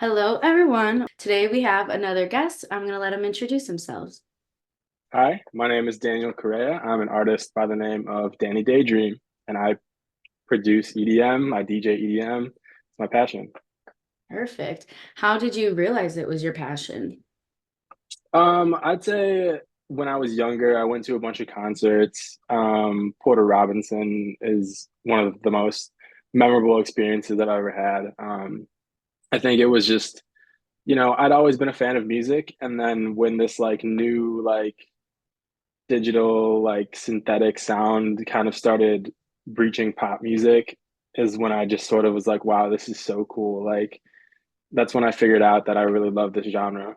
Hello, everyone. Today we have another guest. I'm going to let them introduce themselves. Hi, my name is Daniel Correa. I'm an artist by the name of Dany Daydream, and I produce EDM. I DJ EDM. It's my passion. Perfect. How did you realize it was your passion? I'd say when I was younger, I went to a bunch of concerts. Porter Robinson is one of the most memorable experiences that I've ever had. I think it was just, I'd always been a fan of music, and then when this new digital synthetic sound kind of started breaching pop music is when I just sort of was like, wow, this is so cool. That's when I figured out that I really love this genre.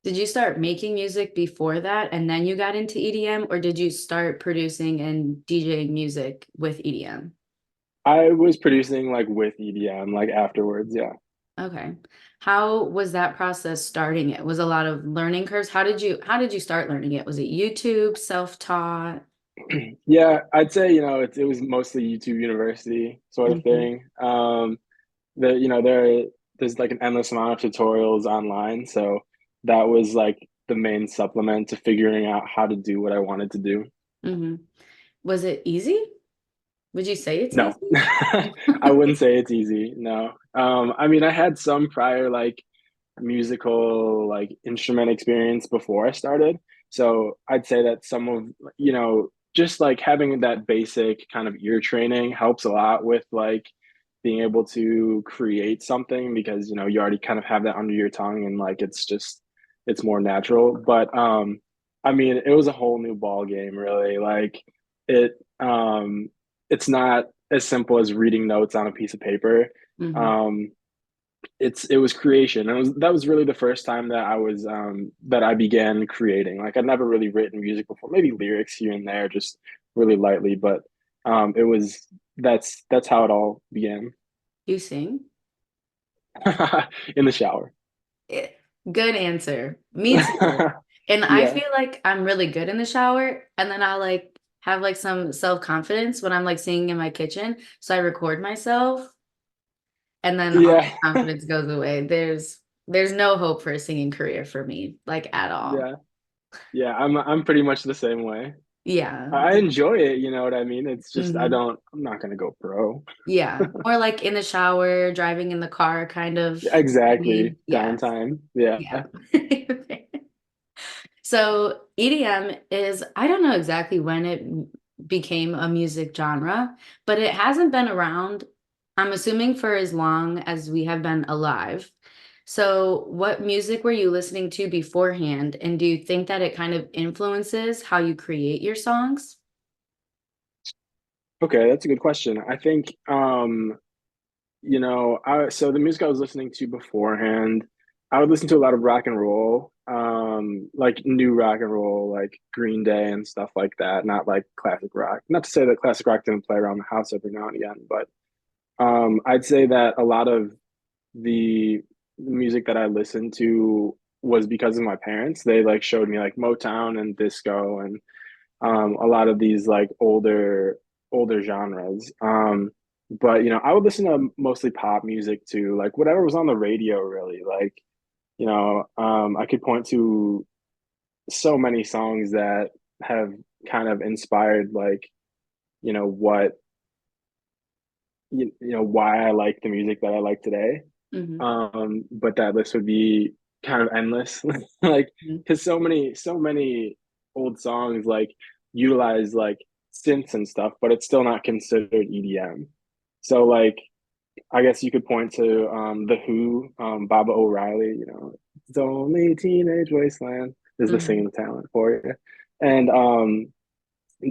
Did you start making music before that and then you got into EDM, or did you start producing and DJing music with EDM? I was producing with EDM afterwards, yeah. Okay. How was that process starting it? Was a lot of learning curves? How did you start learning it? Was it YouTube, self-taught? Yeah, I'd say, it was mostly YouTube University sort of Mhm. thing. There's like an endless amount of tutorials online, so that was like the main supplement to figuring out how to do what I wanted to do. Mhm. Was it easy? Would you say it's No, easy? I wouldn't say it's easy. No. I mean, I had some prior musical instrument experience before I started. So I'd say that some of, just having that basic kind of ear training helps a lot with being able to create something because, you already kind of have that under your tongue and it's more natural. But I mean, it was a whole new ball game, really. It it's not as simple as reading notes on a piece of paper. Mhm. Um, it was creation. And that was really the first time that I began creating. Like I'd never really written music before, maybe lyrics here and there, just really lightly. But it was that's how it all began You sing? in the shower. Eh, Good answer. Me too. And I Yeah, feel like I'm really good in the shower, and then I like have like some self-confidence when I'm like singing in my kitchen. So I record myself, and then all yeah, the confidence goes away. There's no hope for a singing career for me, like at all. yeah, yeah. I'm pretty much the same way. Yeah. I enjoy it. You know what I mean? It's just Hmm. I'm not gonna go pro. Yeah. Or like in the shower, driving in the car kind of Exactly. me. Yeah. Downtime. Yeah. Yeah. So EDM is, I don't know exactly when it became a music genre, but it hasn't been around, I'm assuming, for as long as we have been alive. So, what music were you listening to beforehand? And do you think that it kind of influences how you create your songs? Okay, that's a good question. I think so the music I was listening to beforehand, I would listen to a lot of rock and roll, like new rock and roll, like Green Day and stuff like that, not like classic rock. Not to say that classic rock didn't play around the house every now and again, but I'd say that a lot of the music that I listened to was because of my parents. They showed me like Motown and disco and a lot of these older genres. But I would listen to mostly pop music too, like whatever was on the radio, really. I could point to so many songs that have kind of inspired what why I like the music that I like today. Hmm. But that list would be kind of endless. like because so many old songs utilize synths and stuff, but it's still not considered EDM. So I guess you could point to The Who, Baba O'Reilly, it's only teenage wasteland is the Hmm. singing talent for you. And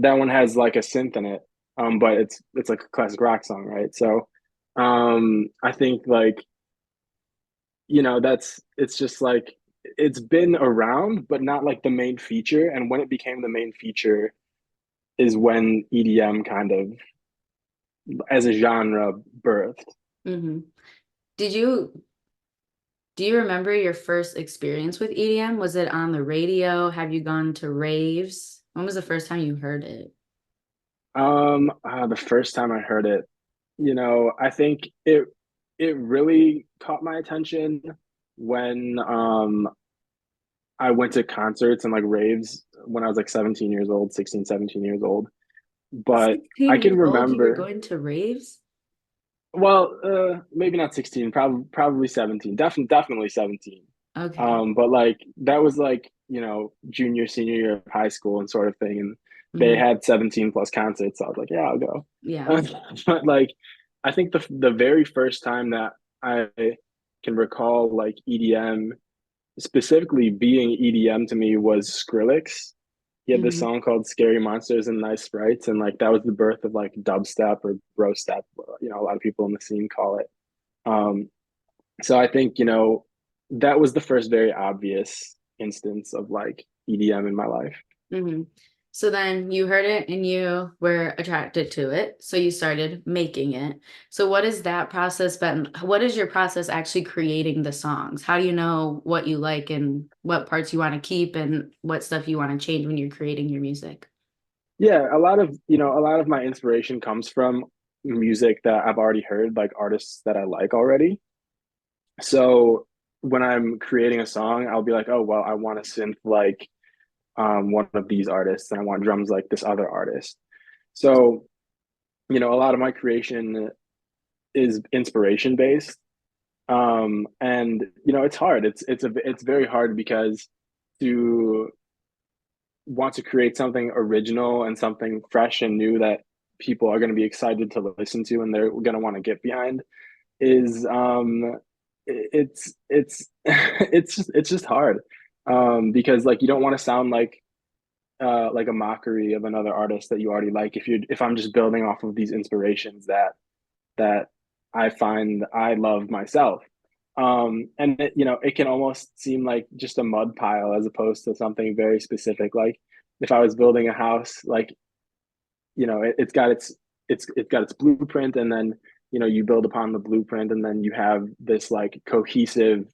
that one has like a synth in it. But it's like a classic rock song, right? So I think that's it's just it's been around, but not like the main feature. And when it became the main feature is when EDM kind of as a genre birthed. Hmm. Did you do you remember your first experience with EDM? Was it on the radio? Have you gone to raves? When was the first time you heard it? The first time I heard it, I think it really caught my attention when I went to concerts and like raves when I was like 17 years old, 16, 17 years old. But I 16 can years old, you were remember, going to raves? well, maybe not 16, probably 17, definitely 17. Okay. But like that was like, junior, senior year of high school and sort of thing. And they Hmm. had 17 plus concerts. So I was like, yeah, I'll go. Yeah. But like I think the very first time that I can recall like EDM specifically being EDM to me was Skrillex. He had this Hmm. song called Scary Monsters and Nice Sprites, and like that was the birth of like dubstep or bro step, a lot of people in the scene call it. Um, so I think, that was the first very obvious instance of like EDM in my life. Hmm. So then you heard it and you were attracted to it. So you started making it. So what is that process been? What is your process actually creating the songs? How do you know what you like and what parts you want to keep and what stuff you want to change when you're creating your music? Yeah, a lot of my inspiration comes from music that I've already heard, like artists that I like already. So when I'm creating a song, I'll be like, oh, well, I want a synth like one of these artists and I want drums like this other artist. So, a lot of my creation is inspiration based. And it's hard. It's very hard because to want to create something original and something fresh and new that people are going to be excited to listen to and they're going to want to get behind is it's it's just hard because like you don't want to sound like a mockery of another artist that you already like if I'm just building off of these inspirations that I find I love myself. And it can almost seem like just a mud pile as opposed to something very specific. Like if I was building a house, like, it's got its blueprint and then, you build upon the blueprint and then you have this like cohesive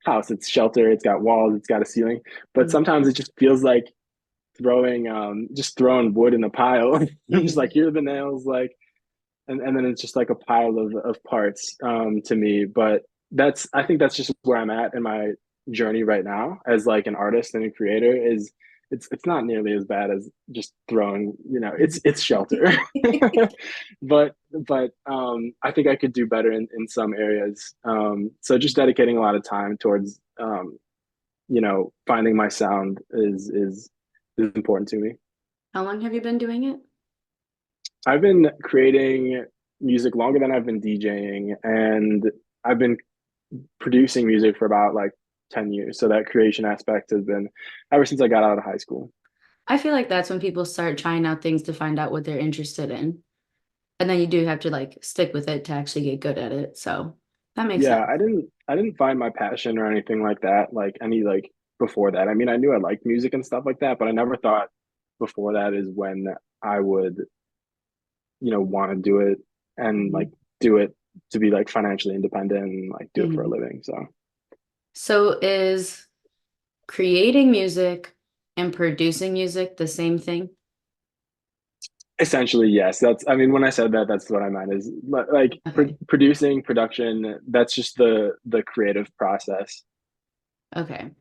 house. It's shelter, it's got walls, it's got a ceiling. But sometimes it just feels like throwing wood in a pile. I'm just like, Mm-hmm. here are the nails, like, and then it's just like a pile of parts to me. But I think that's just where I'm at in my journey right now as like an artist and a creator is it's not nearly as bad as just throwing, it's shelter. But I think I could do better in some areas. So just dedicating a lot of time towards finding my sound is important to me. How long have you been doing it? I've been creating music longer than I've been DJing, and I've been producing music for about like 10 years. So that creation aspect has been ever since I got out of high school. I feel like that's when people start trying out things to find out what they're interested in. And then you do have to like stick with it to actually get good at it. So that makes Yeah, sense. I didn't find my passion or anything like that, like any like before that. I mean, I knew I liked music and stuff like that, but I never thought before that is when I would, want to do it and Mhm. like do it to be like financially independent and like do it for a Mhm. living. So So is creating music and producing music the same thing? essentially, yes. I mean, when I said that, that's what I meant is like Okay. producing, production, that's just the creative process. Okay.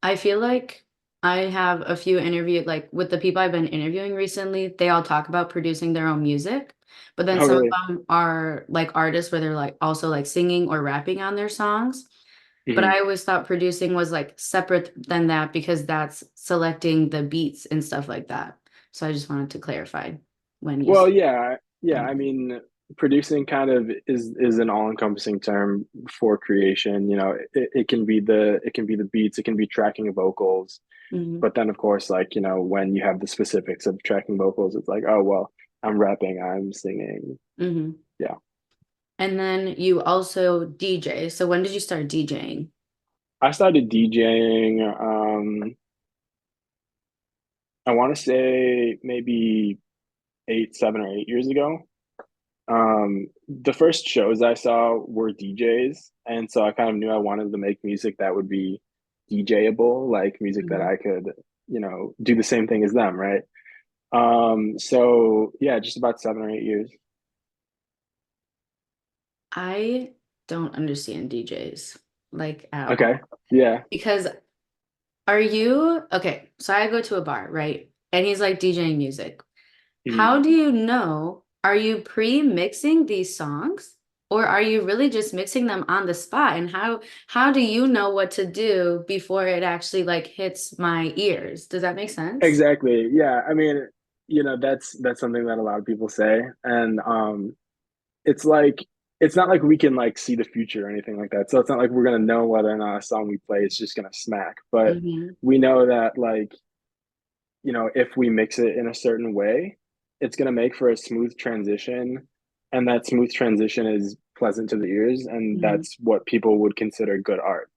I feel like I have a few like with the people I've been interviewing recently, they all talk about producing their own music, but then Oh, some of really? them are like artists where they're like also like singing or rapping on their songs. But Mhm. I always thought producing was like separate than that because that's selecting the beats and stuff like that. So I just wanted to clarify when you Well, said yeah. I okay. mean, producing kind of is an all-encompassing term for creation. It can be the beats, it can be tracking vocals, Hmm. but then of course, like when you have the specifics of tracking vocals, it's like, oh well, I'm rapping, I'm singing. Hmm. Yeah, And then you also DJ. So when did you start DJing? I started DJing. I want to say maybe 7 or 8 years ago. The first shows I saw were DJs, and so I kind of knew I wanted to make music that would be DJable, like music that Mhm. I could, do the same thing as them, right? So yeah, just about 7 or 8 years. I don't understand DJs like at Okay. all. Yeah. Because are you okay? So I go to a bar, right? And he's like DJing music. Mhm. How do you know? Are you pre-mixing these songs or are you really just mixing them on the spot? And how do you know what to do before it actually like hits my ears? Does that make sense? Exactly. Yeah. I mean, that's something that a lot of people say. And it's like it's not like we can like see the future or anything like that. So it's not like we're gonna know whether or not a song we play is just gonna smack. But Hmm. we know that like, if we mix it in a certain way, it's gonna make for a smooth transition. And that smooth transition is pleasant to the ears, and Hmm. that's what people would consider good art.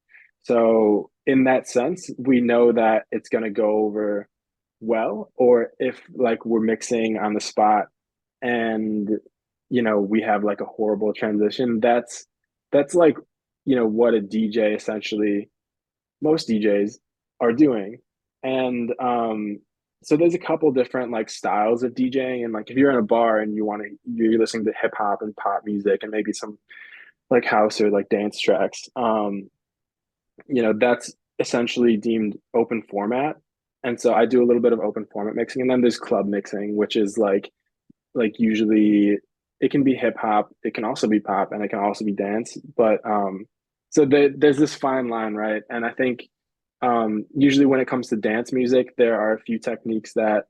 So in that sense, we know that it's gonna go over well, or if like we're mixing on the spot and we have like a horrible transition, that's like what a DJ essentially, most DJs are doing. And so there's a couple different like styles of DJing, and like if you're in a bar and you're listening to hip hop and pop music and maybe some like house or like dance tracks, that's essentially deemed open format. And so I do a little bit of open format mixing, and then there's club mixing, which is like usually it can be hip hop, it can also be pop, and it can also be dance. But so there's this fine line, right? And I think usually when it comes to dance music, there are a few techniques that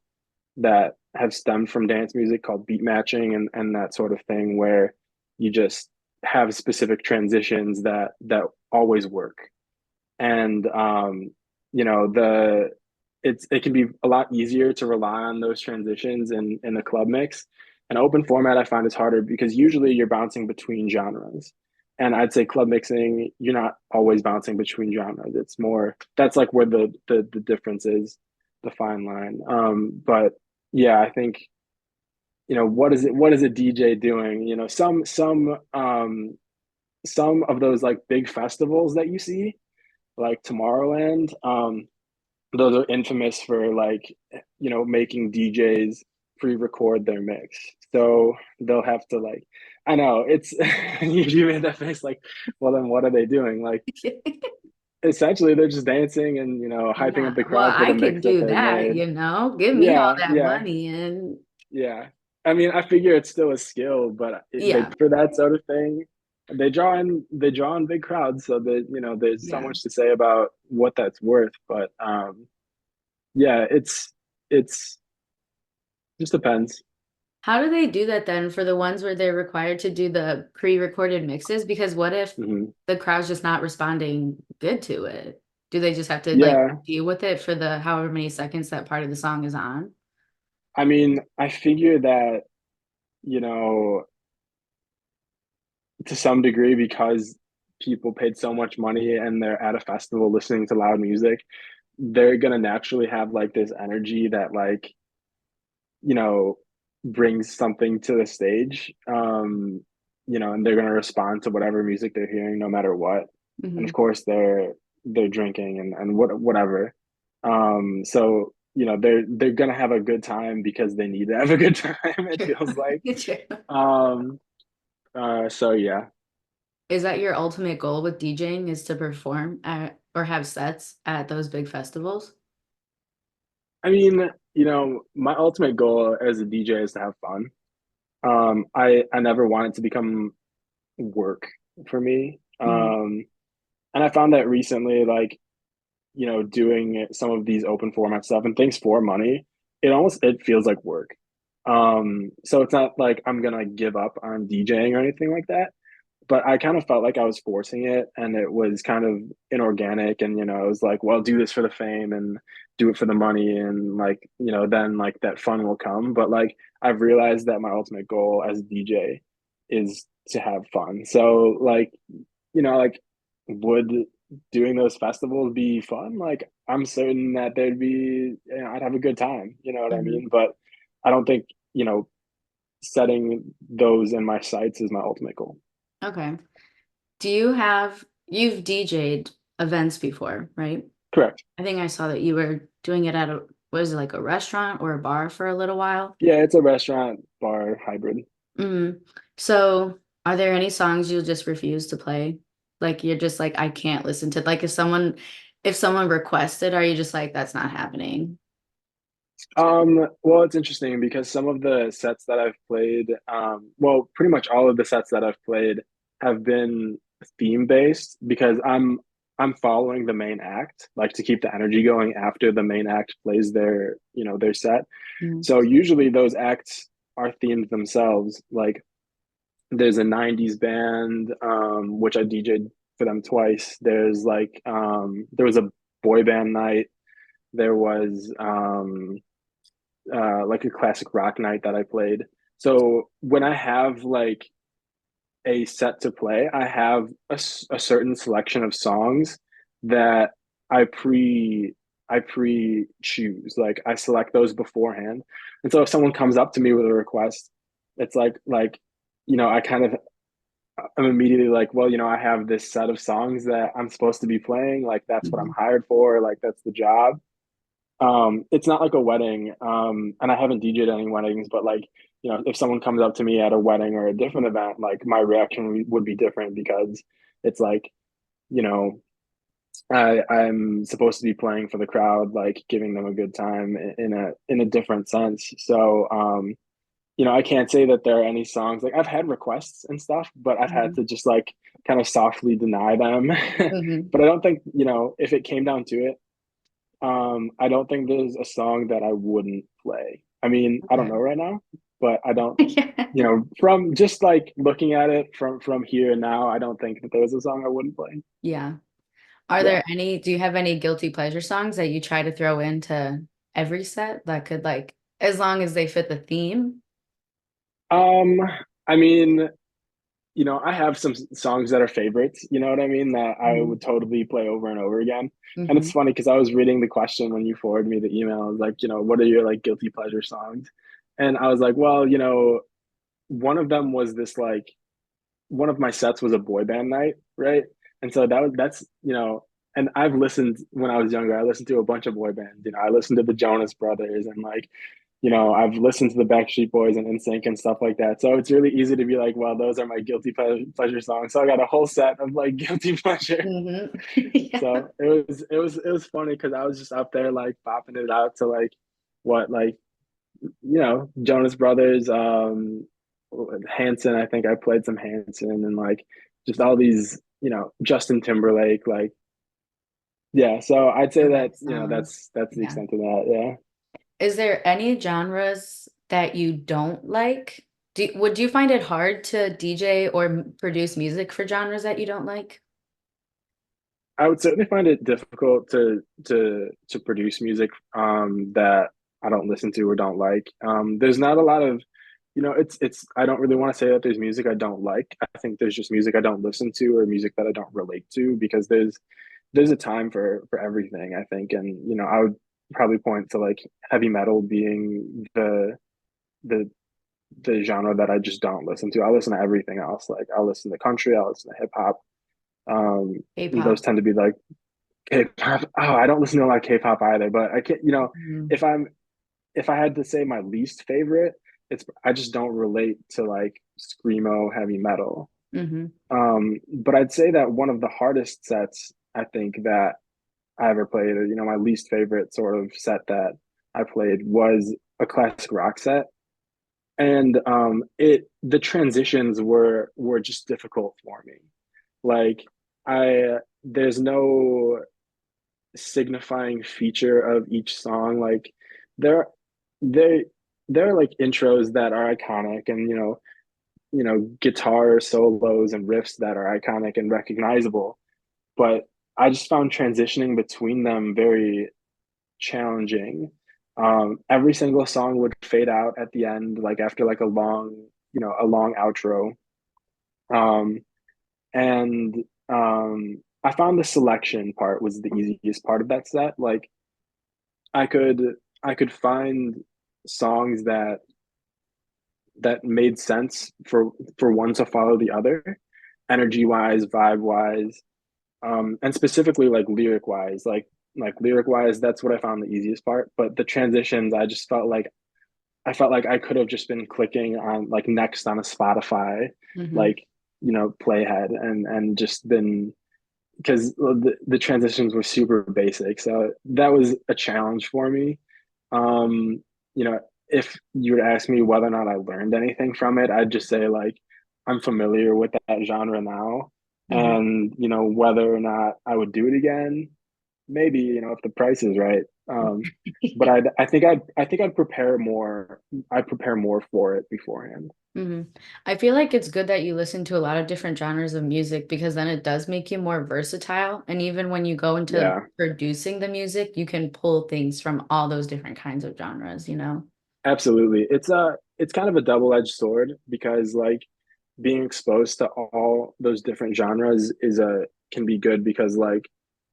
have stemmed from dance music called beat matching and that sort of thing, where you just have specific transitions that always work. And the it can be a lot easier to rely on those transitions in the club mix. An open format I find is harder because usually you're bouncing between genres. And I'd say club mixing, you're not always bouncing between genres. It's more that's like where the difference is, the fine line. But yeah, I think, what is a DJ doing? Some of those like big festivals that you see, like Tomorrowland, those are infamous for like, making DJs pre-record their mix. So they'll have to like, I know it's you made that face like, well then what are they doing? Like essentially they're just dancing and hyping up Yeah. the Well, crowd for the I mix could that do they that, made. you know? Give me all Yeah, that yeah, money and yeah. I mean, I figure it's still a skill, but they yeah. for that sort of thing, they draw in big crowds, so that there's so Yeah. much to say about what that's worth. But yeah, it's just depends. How do they do that then for the ones where they're required to do the pre-recorded mixes? Because what if Hmm. the crowd's just not responding good to it? Do they just have to like Yeah, deal with it for the however many seconds that part of the song is on? I mean, I figure that, you know, to some degree, because people paid so much money and they're at a festival listening to loud music, they're gonna naturally have like this energy that like, you know, brings something to the stage. And they're gonna respond to whatever music they're hearing, no matter what. And of Hmm. course, they're drinking and whatever. So they're gonna have a good time because they need to have a good time. It True. feels like. True. Um, so yeah. Is that your ultimate goal with DJing is to perform at or have sets at those big festivals? I mean, my ultimate goal as a DJ is to have fun. I never want it to become work for me. Hmm. And I found that recently, like, doing some of these open format stuff and things for money, it feels like work. So it's not like I'm gonna give up on DJing or anything like that, but I kind of felt like I was forcing it and it was kind of inorganic. And, it was like, well, do this for the fame and do it for the money. And like, then like that fun will come. But like, I've realized that my ultimate goal as a DJ is to have fun. So like, would doing those festivals be fun? Like, I'm certain that I'd have a good time. You know what I Hmm. mean? But I don't think, setting those in my sights is my ultimate goal. Okay. You've DJ'd events before, right? Correct. I think I saw that you were doing it at was it like a restaurant or a bar for a little while? Yeah, it's a restaurant bar hybrid. Hmm. So Are there any songs you'll just refuse to play? Like you're just like, I can't listen to like if someone requested, are you just like, that's not happening? Well, it's interesting because some of the sets that I've played, well, pretty much all of the sets that I've played have been theme based because I'm following the main act, like to keep the energy going after the main act plays their set. Mm. So usually those acts are themed themselves. Like there's a 90s band, which I DJ'd for them twice. There was a boy band night. There was like a classic rock night that I played. So when I have like a set to play, I have a certain selection of songs that I pre I pre choose. Like I select those beforehand. And so if someone comes up to me with a request, it's I kind of I'm immediately like, well, I have this set of songs that I'm supposed to be playing. Like that's what I'm Mhm. hired for. Like that's the job. It's not like a wedding, and I haven't DJed any weddings, but like, if someone comes up to me at a wedding or a different event, like my reaction would be different because it's like, you know, I'm supposed to be playing for the crowd, like giving them a good time in a different sense. So, I can't say that there are any songs like I've had requests and stuff, but I've had Mhm. to just like kind of softly deny them. Mhm. But I don't think, if it came down to it, I don't think there's a song that I wouldn't play. I mean, I don't Okay. know right now, but I don't, Yeah. from just like looking at it from here and now, I don't think that there was a song I wouldn't play. Yeah. Yeah. Do you have any guilty pleasure songs that you try to throw into every set that could like, as long as they fit the theme? Um, I mean, I have some songs that are favorites, you know what I mean, that I Hmm. would totally play over and over again. And it's Hmm. funny because I was reading the question when you forwarded me the email. I was like, what are your like guilty pleasure songs? And I was like, well, one of them was this like one of my sets was a boy band night, right? And so that's and I've listened when I was younger. I listened to a bunch of boy bands. I listened to the Jonas Brothers and like, I've listened to the Backstreet Boys and NSYNC and stuff like that. So it's really easy to be like, well, those are my guilty pleasure songs. So I got a whole set of like guilty pleasure. Hmm. Yeah. So it was funny because I was just up there like popping it out to like what like Jonas Brothers, Hanson. I think I played some Hanson and like just all these, Justin Timberlake. Like, yeah. So I'd The say that, right songs. that's the Yeah. extent of that. Yeah. Is there any genres that you don't like? Would you find it hard to DJ or produce music for genres that you don't like? I would certainly find it difficult to produce music that I don't listen to or don't like. There's not a lot of, it's I don't really want to say that there's music I don't like. I think there's just music I don't listen to or music that I don't relate to because there's a time for everything, I think. And I would probably point to like heavy metal being the the genre that I just don't listen to. I listen to everything else. Like I'll listen to country, I'll listen to hip hop. Those K-pop. tend to be like K-pop. Oh, I don't listen to a lot of K-pop either, but I can't, Mhm. if I'm if I had to say my least favorite, it's I just don't relate to like screamo heavy metal. Hmm. But I'd say that one of the hardest sets I think that I ever played, or my least favorite sort of set that I played was a classic rock set. And it the transitions were just difficult for me. Like I there's no signifying feature of each song. Like there they there are like intros that are iconic and guitar solos and riffs that are iconic and recognizable. But I just found transitioning between them very challenging. Every single song would fade out at the end, like after like a long outro. Um, and I found the selection part was the easiest part of that set. Like I could I could find songs that made sense for one to follow the other, energy wise, vibe wise, and specifically like lyric wise. Like lyric wise, that's what I found the easiest part. But the transitions, I felt like I could have just been clicking on like next on a Spotify, Hmm. like playhead and just been because the transitions were super basic. So that was a challenge for me. You know, if you would ask me whether or not I learned anything from it, I'd just say like I'm familiar with that genre now. Mhm. And, whether or not I would do it again, maybe, if the price is right. But I think I'd prepare more. I'd prepare more for it beforehand. hmm I feel like it's good that you listen to a lot of different genres of music because then it does make you more versatile. And even when you go into Yeah. producing the music, you can pull things from all those different kinds of genres, you know? Absolutely. It's kind of a double-edged sword because like being exposed to all those different genres is a can be good because like,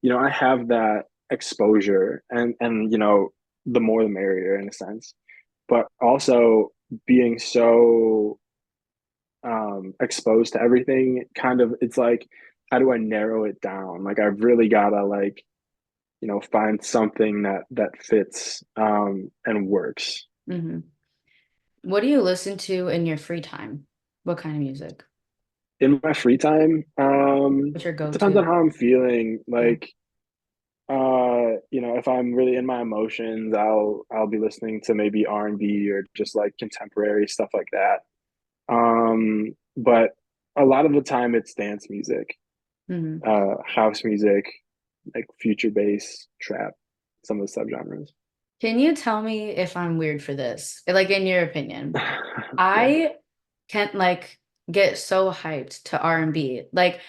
I have that exposure and the more the merrier in a sense. But also being so exposed to everything kind of it's like how do I narrow it down? Like I've really gotta like, find something that fits and works. hmm What do you listen to in your free time? What kind of music? In my free time, What's your it depends on go-to? how I'm feeling. Yeah. Like, if I'm really in my emotions, I'll be listening to maybe R&B or just like contemporary stuff like that. But a lot of the time it's dance music, hmm house music, like future bass, trap, some of the subgenres. Can you tell me if I'm weird for this? Like in your opinion? Yeah. I can't like get so hyped to R&B. Like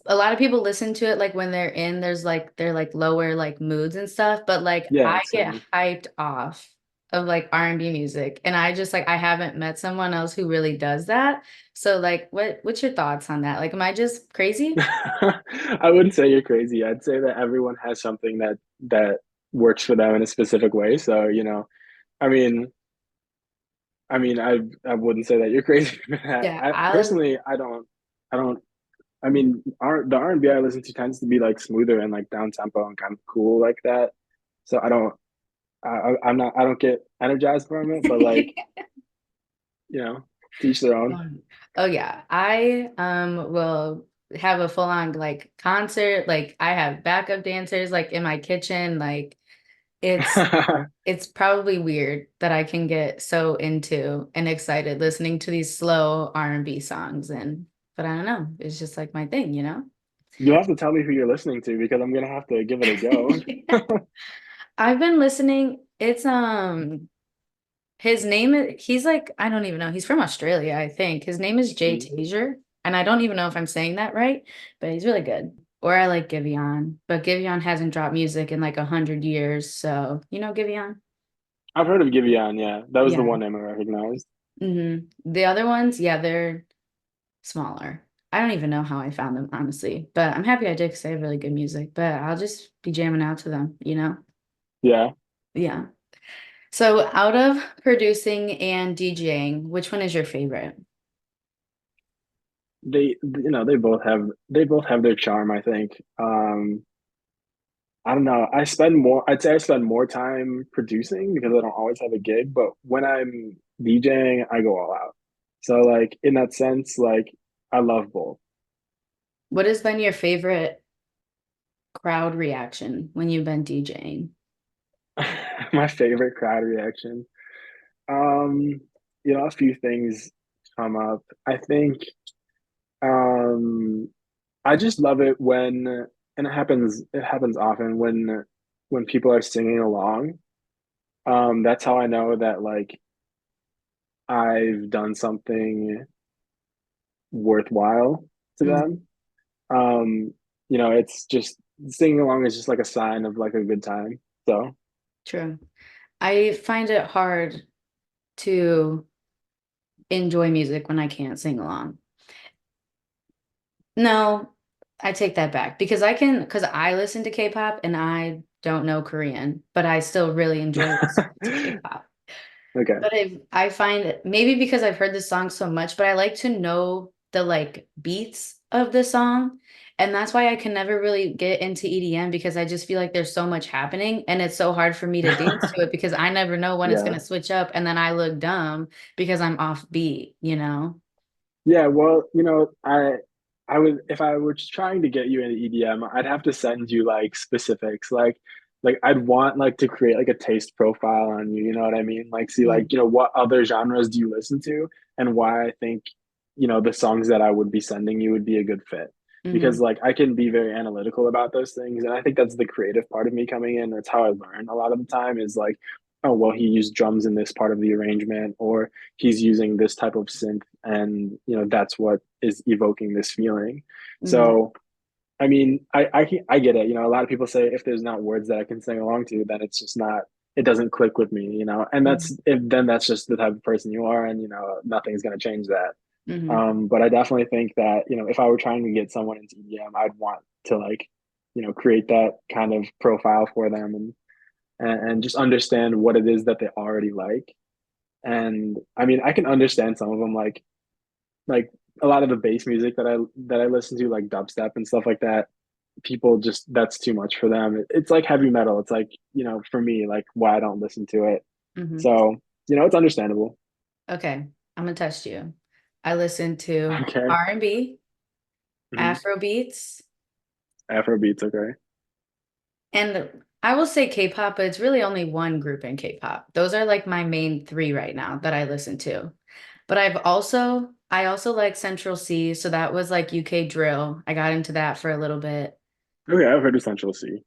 a lot of people listen to it like when they're in there's like they're like lower like moods and stuff, but like Yeah, I get same. hyped off of like R&B music and I just like I haven't met someone else who really does that. So like what's your thoughts on that? Like am I just crazy? I wouldn't say you're crazy. I'd say that everyone has something that works for them in a specific way. So, I mean, I wouldn't say that you're crazy for that. Yeah, I I'll personally, I don't. I mean, the R&B I listen to tends to be like smoother and like down tempo and kind of cool like that. So I don't, I'm not, I don't get energized from it. But like, to each their own. Oh yeah, I will have a full-on like concert. Like I have backup dancers like in my kitchen. Like it's it's probably weird that I can get so into and excited listening to these slow R&B songs and but I don't know. It's just like my thing, you know? You'll have to tell me who you're listening to because I'm gonna have to give it a go. I've been listening. It's his name is he's like I don't even know. He's from Australia, I think. His name is Jay Mm. Taser, and I don't even know if I'm saying that right, but he's really good. Or I like Giveon, but Giveon hasn't dropped music in like 100 years, so you know Giveon? I've heard of Giveon, yeah. That was the Yeah. one name I recognized. The other ones, yeah, they're smaller. I don't even know how I found them, honestly, but I'm happy I did because they have really good music. But I'll just be jamming out to them, you know? Yeah. Yeah. So out of producing and DJing, which one is your favorite? They both have their charm, I think. I don't know. I'd say I spend more time producing because I don't always have a gig, but when I'm DJing, I go all out. So like in that sense, like I love both. What has been your favorite crowd reaction when you've been DJing? My favorite crowd reaction. Um, a few things come up. I think um I just love it when and it happens often when people are singing along. That's how I know that like I've done something worthwhile to Mm, them. It's just singing along is just like a sign of like a good time. So true. I find it hard to enjoy music when I can't sing along. No, I take that back because I listen to K-pop and I don't know Korean, but I still really enjoy listening to K-pop. okay. But I find maybe because I've heard this song so much, but I like to know the like beats of the song. And that's why I can never really get into EDM because I just feel like there's so much happening and it's so hard for me to dance to it because I never know when it's Yeah. gonna switch up and then I look dumb because I'm off beat, you know? Yeah, well, I would if I was trying to get you into EDM, I'd have to send you like specifics. Like I'd want like to create like a taste profile on you, you know what I mean? Like see like, Mhm. what other genres do you listen to and why I think, the songs that I would be sending you would be a good fit. Because Mhm. like I can be very analytical about those things. And I think that's the creative part of me coming in. That's how I learn a lot of the time is like, oh, well, he used drums in this part of the arrangement, or he's using this type of synth and that's what is evoking this feeling. Mhm. So I mean I get it. A lot of people say if there's not words that I can sing along to, then it's just not, it doesn't click with me, and Mhm. that's just the type of person you are, and nothing's going to change that. Mhm. But I definitely think that if I were trying to get someone into EDM, I'd want to like create that kind of profile for them, and just understand what it is that they already like. And I mean, I can understand some of them, like a lot of the bass music that I listen to, like dubstep and stuff like that. People just, that's too much for them. It's like heavy metal. It's like, for me, like why I don't listen to it. Mhm. So, it's understandable. Okay, I'm gonna test you. I listen to Okay. R&B, Hmm. Afro beats, Afro beats, okay. and I will say K-pop, but it's really only one group in K-pop. Those are like my main three right now that I listen to. But I also like Central C, so that was like UK drill. I got into that for a little bit. Okay, I've heard of Central C.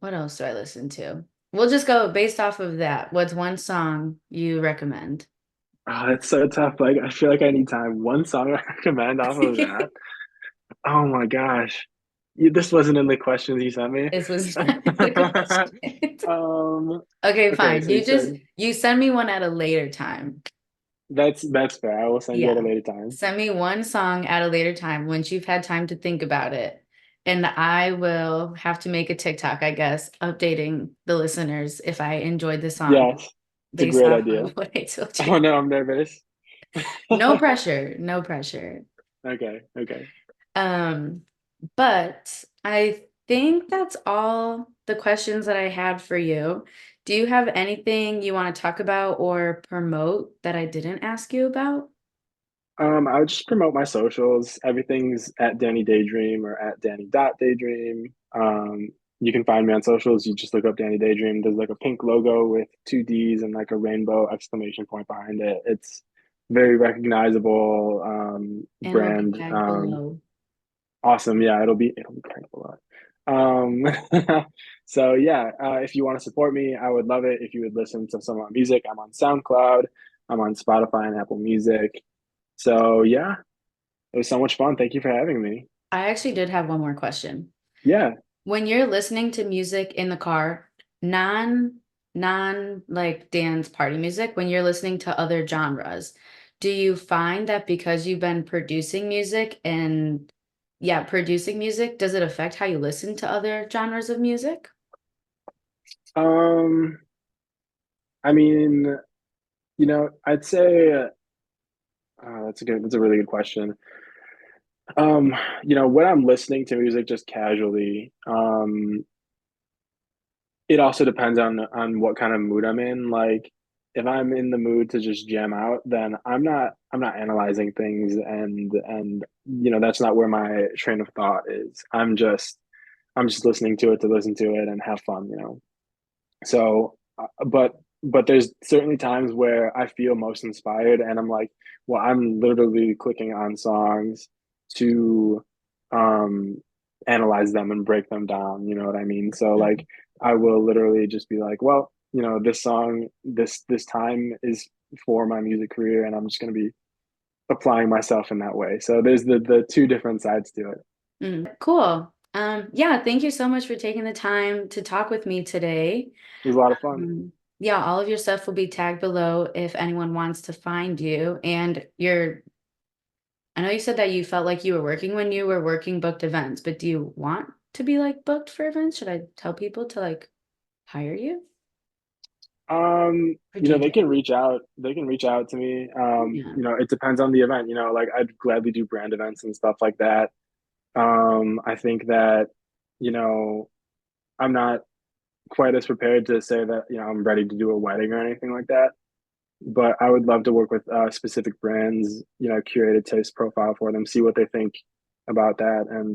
What else do I listen to? We'll just go based off of that. What's one song you recommend? Oh, it's so tough. Like I feel like I need time. One song I recommend off of that. Oh my gosh. This wasn't in the questions you sent me. This was the question. Um, Okay, okay, fine. so you said You send me one at a later time. that's fair. I will send you at a Yeah. later time. Send me one song at a later time once you've had time to think about it. And I will have to make a TikTok, I guess, updating the listeners if I enjoyed the song Yes, it's a based great off of idea. what I told you. Oh no, I'm nervous. No pressure, no pressure. Okay, okay. Um, but I think that's all the questions that I had for you. Do you have anything you want to talk about or promote that I didn't ask you about? I would just promote my socials. Everything's at Dany Daydream or at Dany.Daydream. You can find me on socials. You just look up Dany Daydream. There's like a pink logo with two D's and like a rainbow exclamation point behind it. It's very recognizable And it'll be brand. tagged below. Awesome. Yeah, it'll be kind of a lot. So yeah, if you want to support me, I would love it if you would listen to some of my music. I'm on SoundCloud. I'm on Spotify and Apple Music. So yeah, it was so much fun. Thank you for having me. I actually did have one more question. Yeah. When you're listening to music in the car, non non like dance party music, when you're listening to other genres, do you find that because you've been producing music and yeah, producing music, does it affect how you listen to other genres of music? Um, I mean, I'd say that's a really good question. When I'm listening to music just casually, it also depends on what kind of mood I'm in. Like if I'm in the mood to just jam out, then I'm not analyzing things, and that's not where my train of thought is. I'm just listening to it to listen to it and have fun. So, but there's certainly times where I feel most inspired, and I'm like, well, I'm literally clicking on songs to um analyze them and break them down. You know what I mean? So like, Mhm. I will literally just be like, well, this song, this time is for my music career, and I'm just gonna be applying myself in that way. So there's the two different sides to it. Cool. Yeah, thank you so much for taking the time to talk with me today. It was a lot of fun. Yeah, all of your stuff will be tagged below if anyone wants to find you. And I know you said that you felt like you were working when you were working booked events, but do you want to be like booked for events? Should I tell people to like hire you for They DJ? can reach out. They can reach out to me. Yeah. It depends on the event. Like I'd gladly do brand events and stuff like that. I think that, you know, I'm not quite as prepared to say that, I'm ready to do a wedding or anything like that. but I would love to work with specific brands, curate a taste profile for them, see what they think about that, and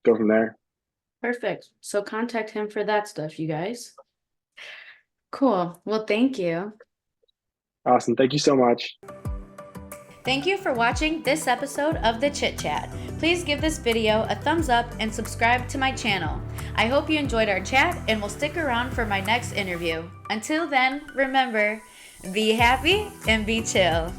go from there. Perfect. So contact him for that stuff, you guys. Cool. Well, thank you. Awesome. Thank you so much. Thank you for watching this episode of the Chit Chat. Please give this video a thumbs up and subscribe to my channel. I hope you enjoyed our chat and will stick around for my next interview. Until then, remember, be happy and be chill.